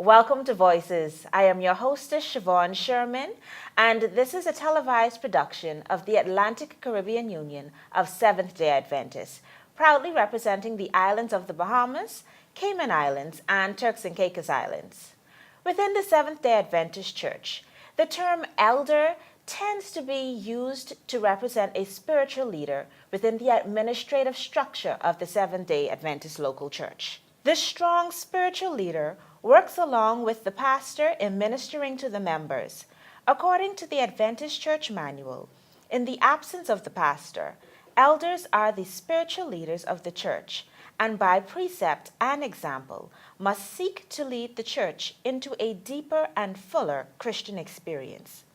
Welcome to Voices. I am your hostess, Siobhan Sherman, and this is a televised production of the Atlantic Caribbean Union of Seventh-day Adventists, proudly representing the islands of the Bahamas, Cayman Islands, and Turks and Caicos Islands. Within the Seventh-day Adventist Church, the term elder tends to be used to represent a spiritual leader within the administrative structure of the Seventh-day Adventist local church. This strong spiritual leader works along with the pastor in ministering to the members. According to the Adventist Church Manual, in the absence of the pastor, elders are the spiritual leaders of the church, and by precept and example must seek to lead the church into a deeper and fuller Christian experience.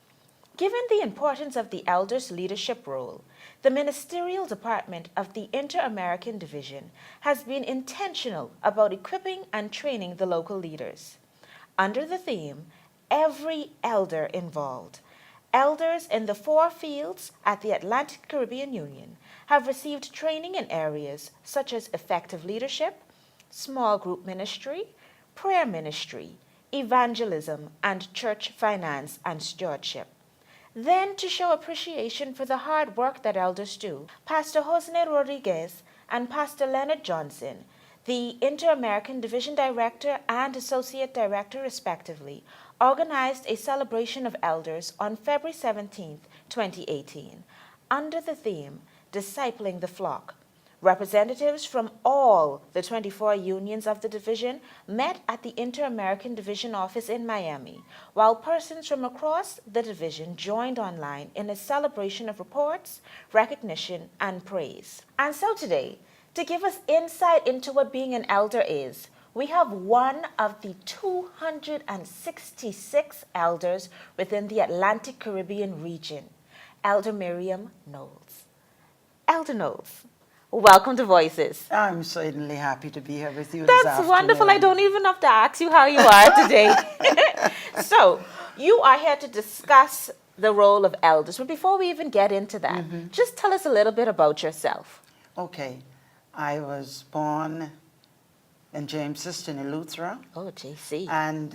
Given the importance of the elders' leadership role, the ministerial department of the Inter-American Division has been intentional about equipping and training the local leaders. Under the theme, Every Elder Involved, elders in the 4 fields at the Atlantic Caribbean Union have received training in areas such as effective leadership, small group ministry, prayer ministry, evangelism, and church finance and stewardship. Then, to show appreciation for the hard work that elders do, Pastor José Rodriguez and Pastor Leonard Johnson, the Inter-American Division Director and Associate Director respectively, organized a celebration of elders on February 17, 2018, under the theme, Discipling the Flock. Representatives from all the 24 unions of the division met at the Inter-American Division office in Miami, while persons from across the division joined online in a celebration of reports, recognition, and praise. And so today, to give us insight into what being an elder is, we have one of the 266 elders within the Atlantic Caribbean region, Elder Miriam Knowles. Elder Knowles, welcome to Voices. I'm certainly happy to be here with you this afternoon. That's wonderful. I don't even have to ask you how you are today. So, you are here to discuss the role of elders. But before we even get into that, just tell us a little bit about yourself. Okay. I was born in Jamestown, Eleuthera. Oh, JC. And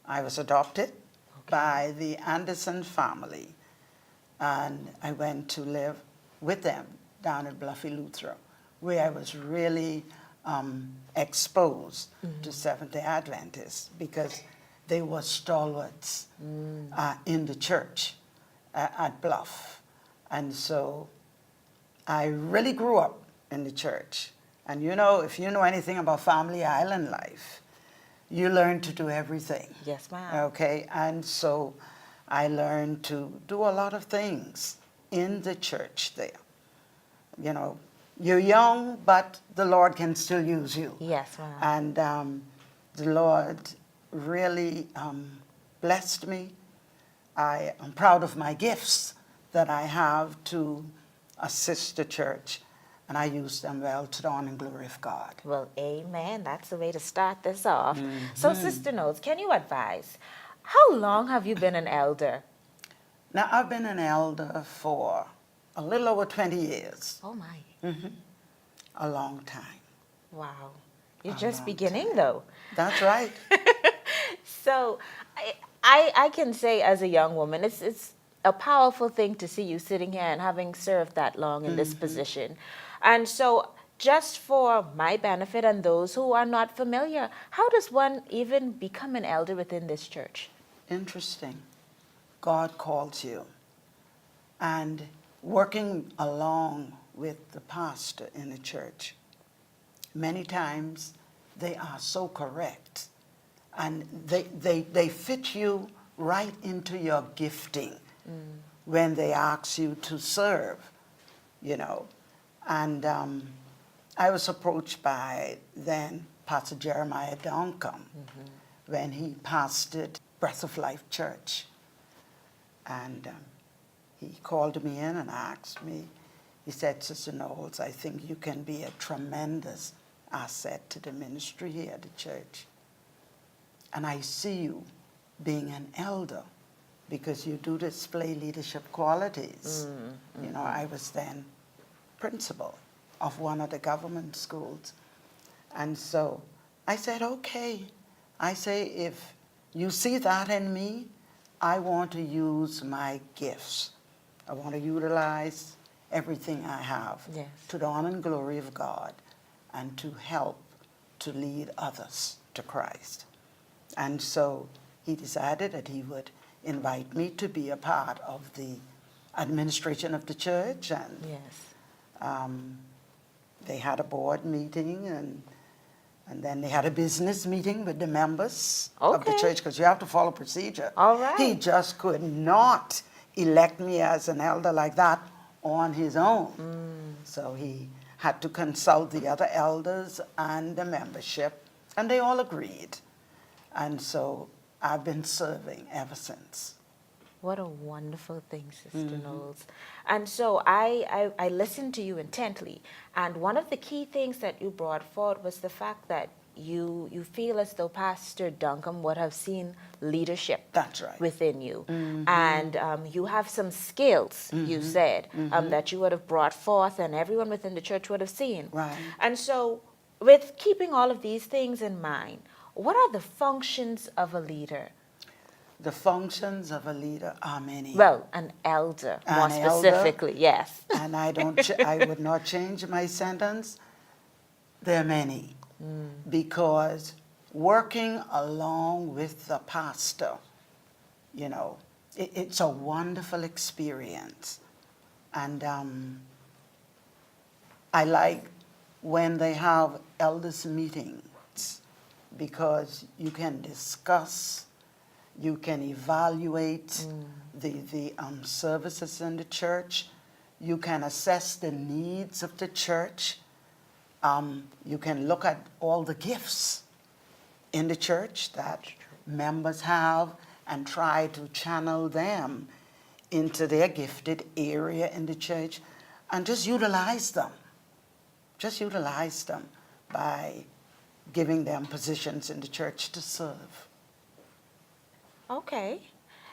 I was adopted by the Anderson family. And I went to live with them down at Bluff, Eleuthera, where I was really exposed to Seventh-day Adventists because they were stalwarts in the church at Bluff. And so I really grew up in the church. And you know, if you know anything about family island life, you learn to do everything. Yes, ma'am. Okay, and so I learned to do a lot of things in the church there. You know, you're young, but the Lord can still use you. Yes, ma'am. And the Lord really blessed me. I am proud of my gifts that I have to assist the church, and I use them well to the honor and glory of God. Well, amen. That's the way to start this off. So, Sister Knowles, can you advise, how long have you been an elder? Now, I've been an elder for a little over 20 years. Oh, my. A long time. Wow. You're just beginning, though. That's right. So, I can say as a young woman, it's a powerful thing to see you sitting here and having served that long in this position. And so, just for my benefit and those who are not familiar, how does one even become an elder within this church? Interesting. God calls you. And working along with the pastor in the church, many times they are so correct. And they fit you right into your gifting when they ask you to serve, you know. And I was approached by then Pastor Jeremiah Duncombe when he pastored Breath of Life Church. And he called me in and asked me, he said, Sister Knowles, I think you can be a tremendous asset to the ministry here at the church. And I see you being an elder because you do display leadership qualities. You know, I was then principal of one of the government schools. And so I said, okay. I say, if you see that in me, I want to use my gifts. I want to utilize everything I have Yes. to the honor and glory of God and to help to lead others to Christ. And so he decided that he would invite me to be a part of the administration of the church, and Yes. they had a board meeting, and then they had a business meeting with the members of the Okay. church, because you have to follow procedure. All right. He just could not elect me as an elder like that on his own. So he had to consult the other elders and the membership, and they all agreed. And so I've been serving ever since. What a wonderful thing, Sister Knowles. And so I listened to you intently, and one of the key things that you brought forward was the fact that you feel as though Pastor Duncan would have seen leadership That's right. within you. And you have some skills, you said, that you would have brought forth and everyone within the church would have seen. Right. And so with keeping all of these things in mind, what are the functions of a leader? The functions of a leader are many. Well, an elder, more An elder. specifically, yes. And I would not change my sentence. There are many. Because working along with the pastor, you know, it's a wonderful experience. And I like when they have elders meetings, because you can discuss, you can evaluate the services in the church, you can assess the needs of the church. You can look at all the gifts in the church that members have and try to channel them into their gifted area in the church, and just utilize them. Just utilize them by giving them positions in the church to serve. Okay.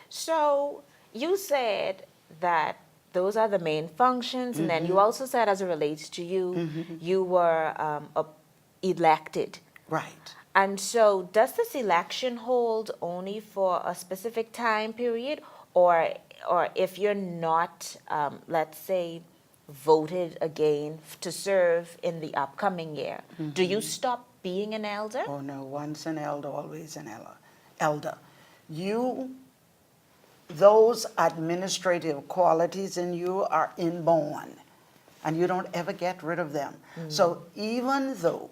So you said that those are the main functions, and then you also said, as it relates to you, you were elected. Right. And so does this election hold only for a specific time period, or if you're not, let's say, voted again to serve in the upcoming year, do you stop being an elder? Oh no, once an elder, always an elder. Those administrative qualities in you are inborn, and you don't ever get rid of them. So even though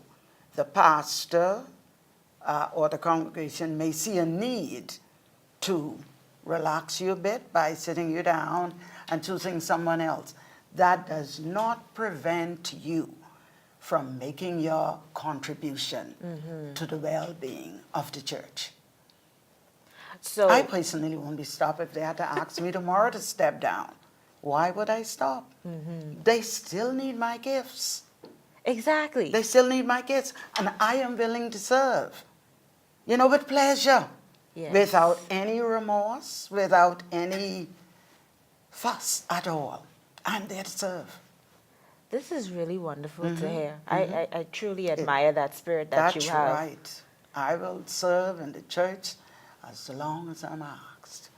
the pastor or the congregation may see a need to relax you a bit by sitting you down and choosing someone else, that does not prevent you from making your contribution to the well-being of the church. So I personally won't be stopped if they had to ask me tomorrow to step down. Why would I stop? They still need my gifts. exactly. They still need my gifts, and I am willing to serve, with pleasure, Yes. without any remorse, without any fuss at all. I'm there to serve. This is really wonderful to hear. I truly admire that spirit that That's you have. right. I will serve in the church as long as I'm asked,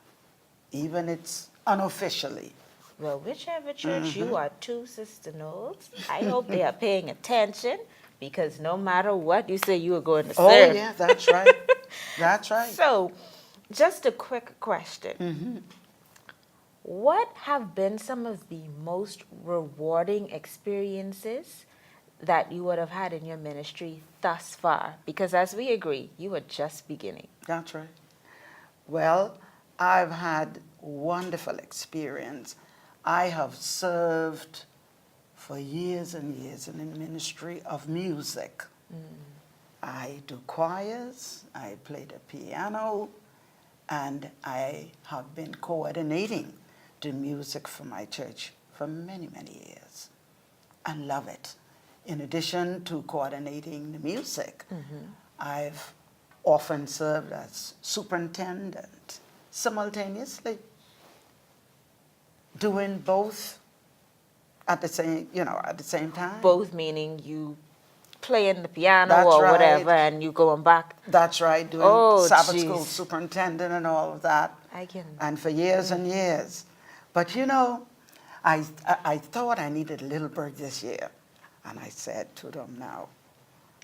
even it's unofficially. Well, whichever church you are to, Sister Knowles, I hope they are paying attention, because no matter what you say, you are going to serve. Oh yeah, that's right. That's right. So, just a quick question. What have been some of the most rewarding experiences that you would have had in your ministry thus far? Because as we agree, you are just beginning. That's right. Well, I've had wonderful experience. I have served for years and years in the ministry of music. I do choirs, I play the piano, and I have been coordinating the music for my church for many, many years, and love it. In addition to coordinating the music, I've often served as superintendent simultaneously, doing both at the same time. Both meaning you playing the piano That's or right. whatever, and you going back. That's right, doing Oh, Sabbath jeez. school superintendent and all of that. I can. And for years and years. But you know, I thought I needed a little break this year. And I said to them now,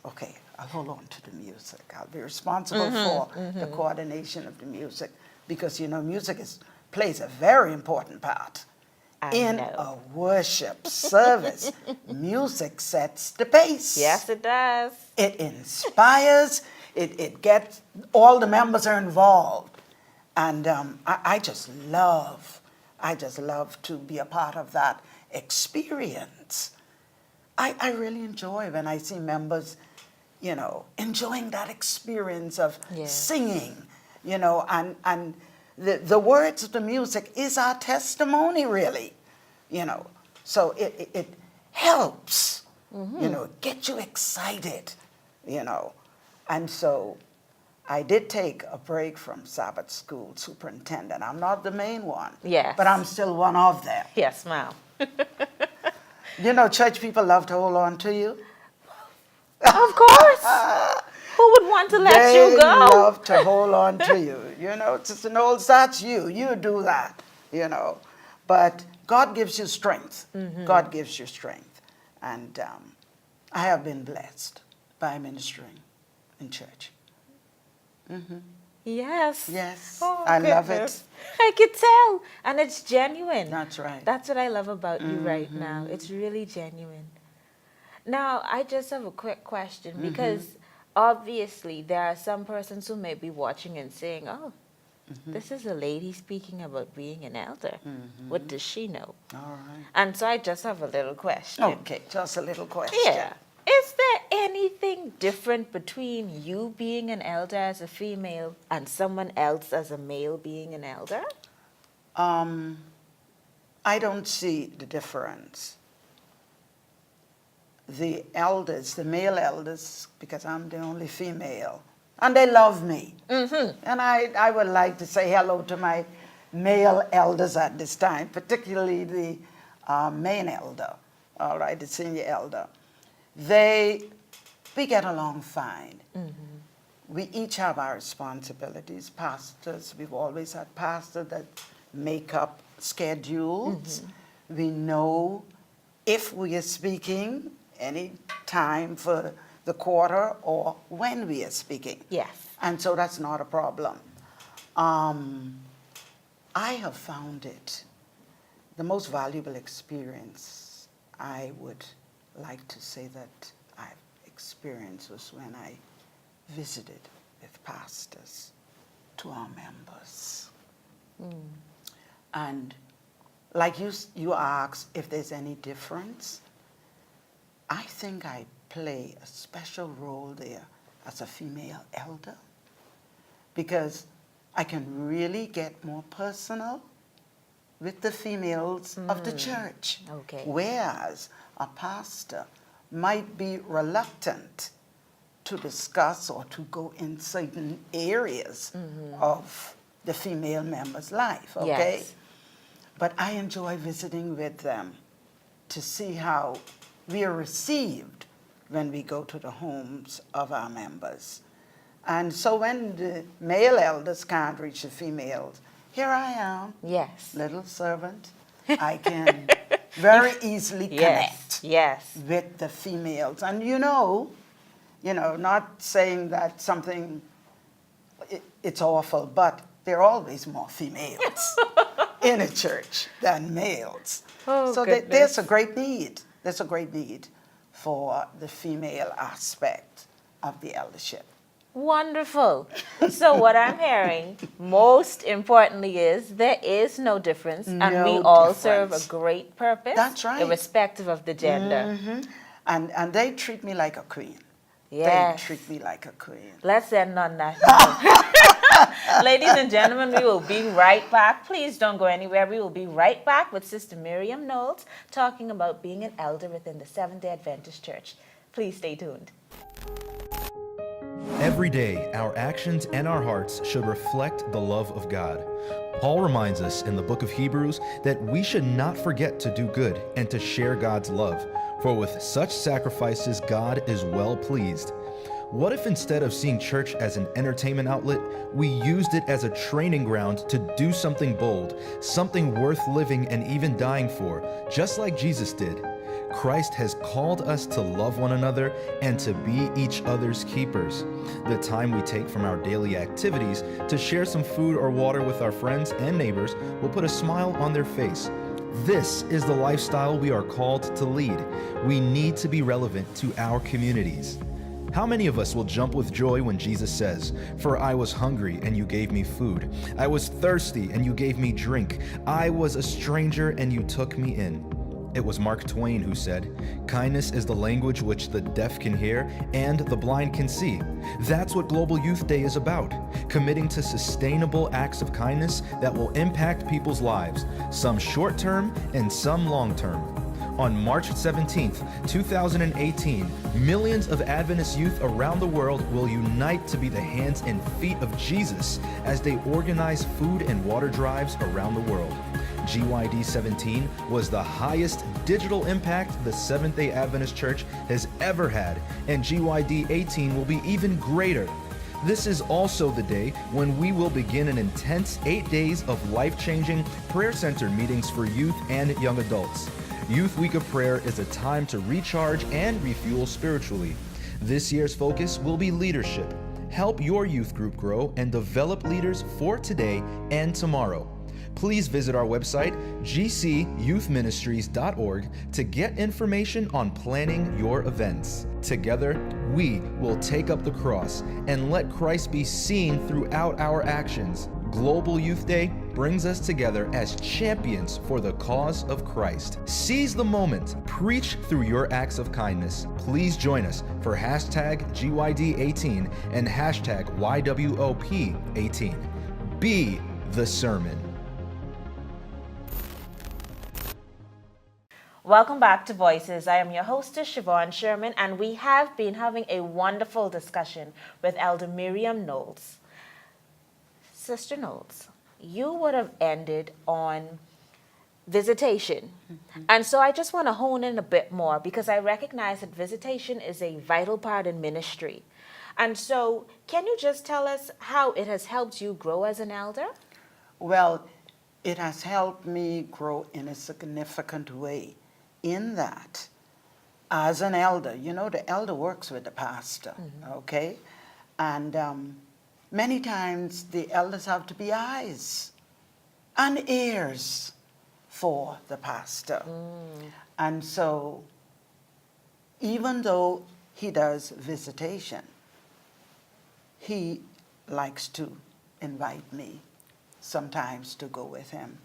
okay, I'll hold on to the music. I'll be responsible for the coordination of the music. Because, you know, music plays a very important part in a worship service. Music sets the pace. Yes, it does. It inspires. It gets, all the members are involved. And I just love to be a part of that experience. I really enjoy when I see members, you know, enjoying that experience of singing, you know, and the words of the music is our testimony, really, you know. So it helps, you know, get you excited, you know. And so I did take a break from Sabbath school superintendent. I'm not the main one, but I'm still one of them. Yes, ma'am. You know, church people love to hold on to you. Of course. Who would want to let you go? They love to hold on to you. You know, Sister Knowles, that's you. You do that, you know. But God gives you strength. God gives you strength. And I have been blessed by ministering in church. Yes. Yes. Oh, I love goodness. it. I could tell. And it's genuine. That's right. That's what I love about you right now. It's really genuine. Now, I just have a quick question because obviously there are some persons who may be watching and saying, oh, this is a lady speaking about being an elder. What does she know? All right. And so I just have a little question. Okay, just a little question. Yeah. Is there anything different between you being an elder as a female and someone else as a male being an elder? I don't see the difference. The elders, the male elders, because I'm the only female, and they love me. And I would like to say hello to my male elders at this time, particularly the main elder, all right, the senior elder. We get along fine. We each have our responsibilities. Pastors, we've always had pastors that make up schedules. We know if we are speaking any time for the quarter or when we are speaking. Yes. And so that's not a problem. I have found it the most valuable experience I would like to say that I've experienced was when I visited with pastors to our members. And like you asked if there's any difference, I think I play a special role there as a female elder because I can really get more personal with the females of the church. Okay. Whereas a pastor might be reluctant to discuss or to go in certain areas of the female member's life, okay? Yes. But I enjoy visiting with them to see how we are received when we go to the homes of our members. And so when the male elders can't reach the females, here I am, Yes. little servant. I can very easily connect with the females. And you know, not saying that something, it's awful, but there are always more females in a church than males. Oh, so there's a great need. There's a great need for the female aspect of the eldership. Wonderful. So what I'm hearing, most importantly, is there is no difference, and we all serve a great purpose. That's right. Irrespective of the gender. And they treat me like a queen. Yes. They treat me like a queen. Let's end on that note. Ladies and gentlemen, we will be right back. Please don't go anywhere. We will be right back with Sister Miriam Knowles talking about being an elder within the Seventh-day Adventist Church. Please stay tuned. Every day, our actions and our hearts should reflect the love of God. Paul reminds us in the book of Hebrews that we should not forget to do good and to share God's love. for with such sacrifices God is well pleased. What if instead of seeing church as an entertainment outlet, we used it as a training ground to do something bold, something worth living and even dying for, just like Jesus did? Christ has called us to love one another and to be each other's keepers. The time we take from our daily activities to share some food or water with our friends and neighbors will put a smile on their face. This is the lifestyle we are called to lead. We need to be relevant to our communities. How many of us will jump with joy when Jesus says, "For I was hungry and you gave me food. I was thirsty and you gave me drink. I was a stranger and you took me in"? It was Mark Twain who said, "Kindness is the language which the deaf can hear and the blind can see." That's what Global Youth Day is about, committing to sustainable acts of kindness that will impact people's lives, some short-term and some long-term. On March 17th, 2018, millions of Adventist youth around the world will unite to be the hands and feet of Jesus as they organize food and water drives around the world. GYD 17 was the highest digital impact the Seventh-day Adventist Church has ever had, and GYD 18 will be even greater. This is also the day when we will begin an intense 8 days of life-changing prayer-centered meetings for youth and young adults. Youth Week of Prayer is a time to recharge and refuel spiritually. This year's focus will be leadership. Help your youth group grow and develop leaders for today and tomorrow. Please visit our website, gcyouthministries.org, to get information on planning your events. Together, we will take up the cross and let Christ be seen throughout our actions. Global Youth Day brings us together as champions for the cause of Christ. Seize the moment. Preach through your acts of kindness. Please join us for hashtag GYD18 and hashtag YWOP18. Be the sermon. Welcome back to Voices. I am your hostess, Siobhan Sherman, and we have been having a wonderful discussion with Elder Miriam Knowles. Sister Knowles, you would have ended on visitation. And so I just want to hone in a bit more because I recognize that visitation is a vital part in ministry. And so can you just tell us how it has helped you grow as an elder? Well, it has helped me grow in a significant way in that as an elder, you know, the elder works with the pastor, okay? And many times the elders have to be eyes and ears for the pastor. And so even though he does visitation, he likes to invite me sometimes to go with him.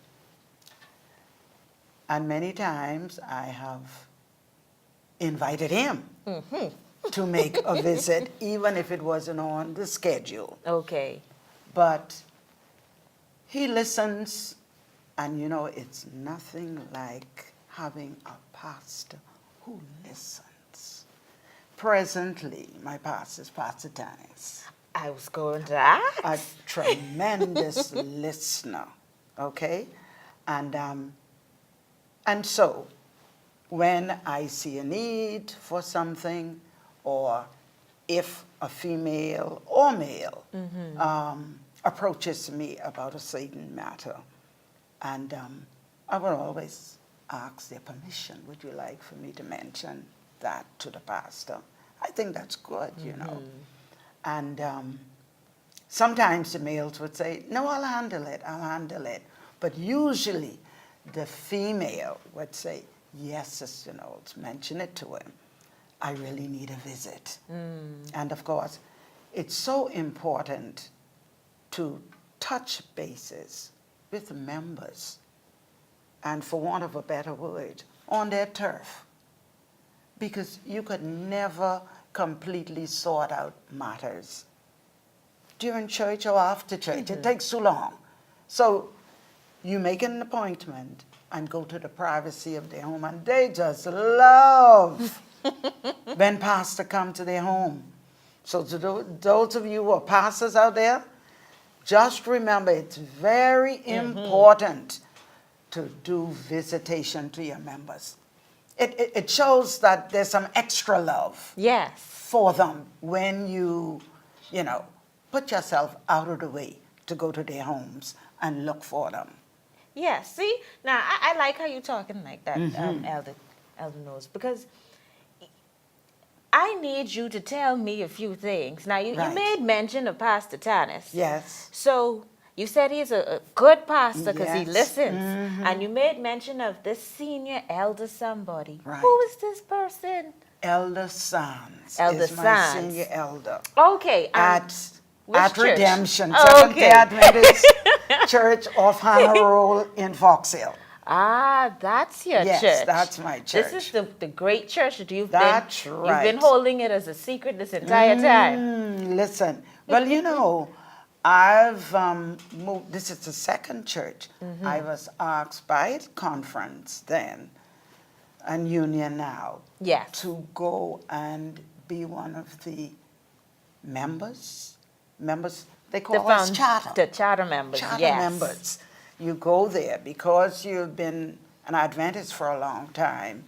And many times I have invited him to make a visit, even if it wasn't on the schedule. Okay. But he listens, and you know, it's nothing like having a pastor who listens. Presently, my pastor is Pastor Dennis. I was going to ask. A tremendous listener, okay? And so, when I see a need for something, or if a female or male approaches me about a certain matter, and I will always ask their permission. Would you like for me to mention that to the pastor? I think that's good, you know. And sometimes the males would say, no, I'll handle it. But usually the female would say, yes, Sister Knowles, mention it to him. I really need a visit. And of course, it's so important to touch bases with the members, and for want of a better word, on their turf. Because you could never completely sort out matters during church or after church. It takes too long. So you make an appointment and go to the privacy of their home, and they just love when pastor come to their home. So to those of you who are pastors out there, just remember it's very important to do visitation to your members. it shows that there's some extra love Yes. for them when you know, put yourself out of the way to go to their homes and look for them. Yes. See, now I like how you're talking like that, Mm-hmm. Elder Knowles, because I need you to tell me a few things. Now, you Right. made mention of Pastor Tanis. Yes. So you said he's a good pastor because he Yes. listens. Mhm. And you made mention of this senior elder somebody. Right. Who is this person? Elder Sands Elder is my Sands. senior elder Okay. Which at church? Redemption, Oh, Seventh-day okay. Adventist Church of Hannah Roll in Fox Hill. Ah, that's your Yes, church. that's my This is church. the great church that That's you've right. been holding it as a secret this entire time. Listen, well, you know, I've moved. This is the second church. I was asked by the conference then, and Union now, Yes. to go and be one of the members. They call us charter. The charter members. Charter yes. members. You go there because you've been an Adventist for a long time.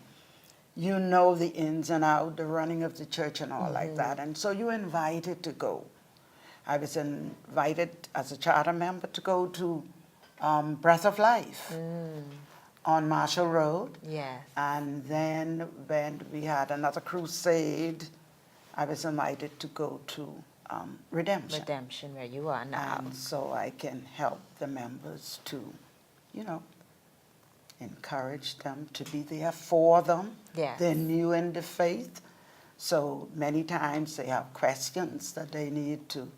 You know the ins and outs, the running of the church and all like that. And so you're invited to go. I was invited as a charter member to go to Breath of Life on Marshall Road. Yes. And then when we had another crusade, I was invited to go to Redemption. Redemption, where you are now. And so I can help the members to, you know, encourage them to be there for them. Yes. They're new in the faith. So many times they have questions that they need to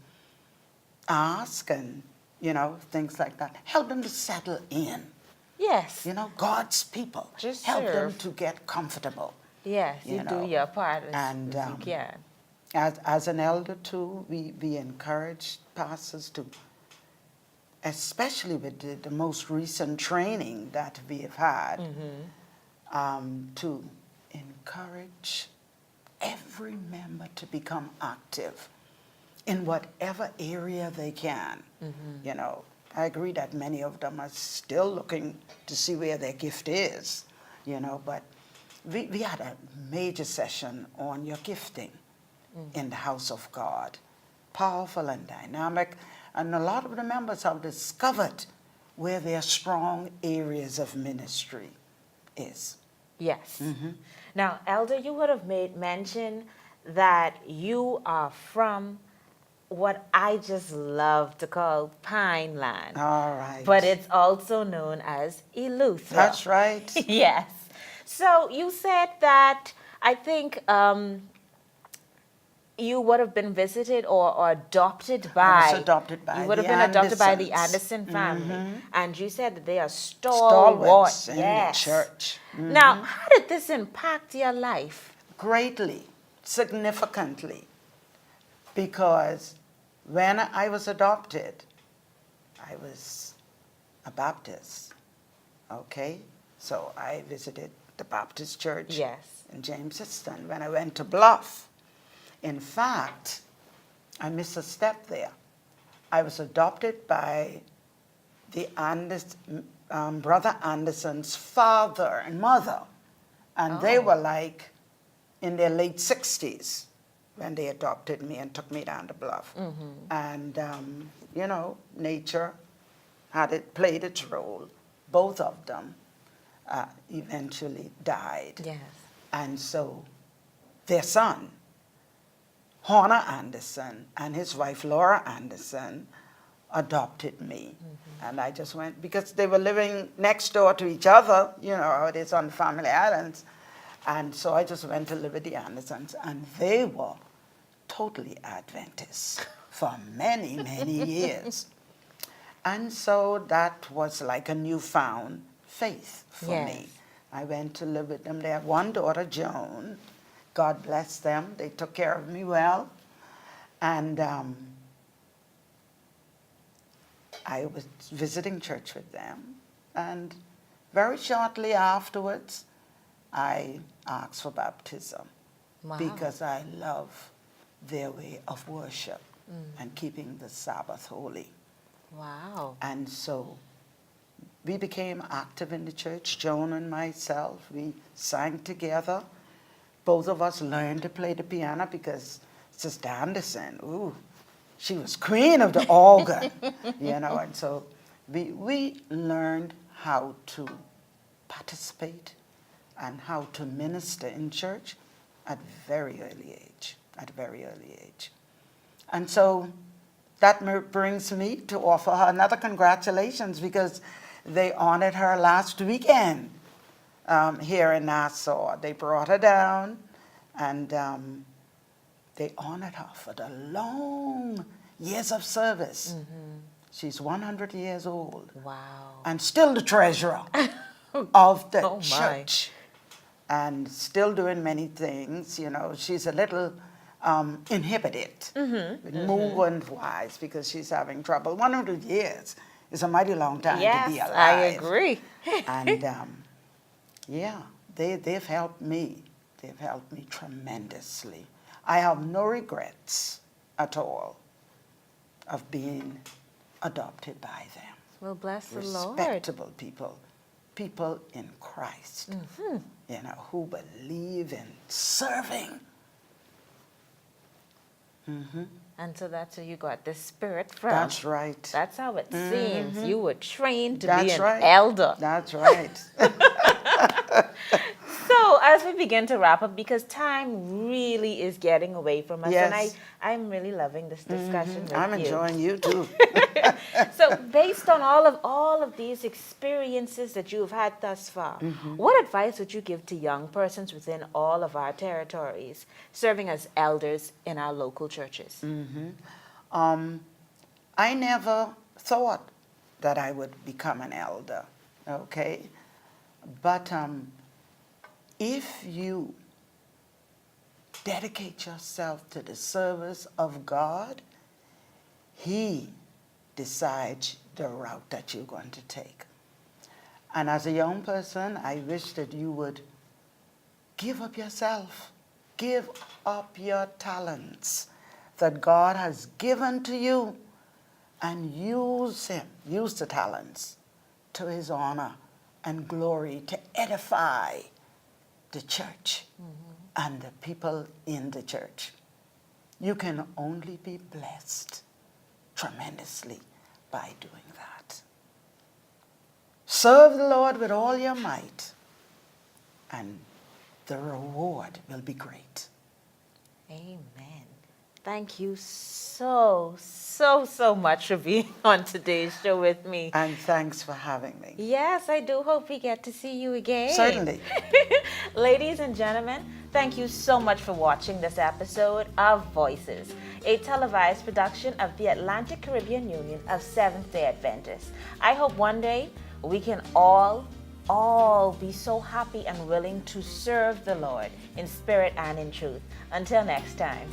ask and, you know, things like that. Help them to settle in. Yes. You know, God's people. Just help them serve. to get comfortable. Yes, you you know, do your part and, as you can. As an elder too, we encourage pastors to, especially with the most recent training that we have had, to encourage every member to become active in whatever area they can. You know, I agree that many of them are still looking to see where their gift is, you know, but we had a major session on your gifting in the house of God. Powerful and dynamic. And a lot of the members have discovered where their strong areas of ministry is. Yes. Now, Elder, you would have made mention that you are from what I just love to call Pine Land. All right. But it's also known as Eleuthera. That's right. Yes. So you said that I think you would have been visited or adopted by. I was adopted by You would have the been adopted by the Andersons. Anderson family, and you said that they are Stalwarts stalwarts. in Yes. the church. Now, how did this impact your life? Greatly, significantly, because when I was adopted, I was a Baptist, okay? So I visited the Baptist church Yes. in Jamesiston. When I went to Bluff, in fact, I missed a step there. I was adopted by the Brother Anderson's father and mother, and they were like in their late 60s when they adopted me and took me down to Bluff. And, you know, nature played its role. Both of them eventually died. Yes. And so their son, Horner Anderson, and his wife, Laura Anderson, adopted me. And I just went, because they were living next door to each other, you know how it is on Family Islands. And so I just went to live with the Andersons, and they were totally Adventists for many, many years. And so that was like a newfound faith for Yes. me. I went to live with them. They have one daughter, Joan. God bless them. They took care of me well. And I was visiting church with them. And very shortly afterwards, I asked for baptism. Wow. Because I love their way of worship and keeping the Sabbath holy. Wow. And so we became active in the church. Joan and myself, we sang together. Both of us learned to play the piano because Sister Anderson, she was queen of the organ, and so we learned how to participate and how to minister in church at a very early age. And so that brings me to offer her another congratulations because they honored her last weekend here in Nassau. They brought her down and they honored her for the long years of service. Mm-hmm. She's 100 years old. Wow. And still the treasurer of the church. And still doing many things. She's a little inhibited, movement-wise, because she's having trouble. 100 years is a mighty long time to be alive. I agree. And they've helped me. They've helped me tremendously. I have no regrets at all of being adopted by them. Well, bless the Lord. Respectable people in Christ, who believe in serving. Mm-hmm. And so that's where you got the spirit from. That's right. That's how it seems. You were trained to be an right. elder. That's right. So as we begin to wrap up, because time really is getting away from us, yes. and I'm really loving this discussion with I'm enjoying you too. So based on all of these experiences that you've had thus far, what advice would you give to young persons within all of our territories serving as elders in our local churches? I never thought that I would become an elder, okay? But if you dedicate yourself to the service of God, He decides the route that you're going to take. And as a young person, I wish that you would give up yourself, give up your talents that God has given to you, and use the talents to His honor and glory, to edify the church and the people in the church. You can only be blessed tremendously by doing that. Serve the Lord with all your might, and the reward will be great. Amen. Thank you so much for being on today's show with me. And thanks for having me. Yes, I do hope we get to see you again. Certainly. Ladies and gentlemen, thank you so much for watching this episode of Voices, a televised production of the Atlantic Caribbean Union of Seventh-day Adventists. I hope one day we can all be so happy and willing to serve the Lord in spirit and in truth. Until next time.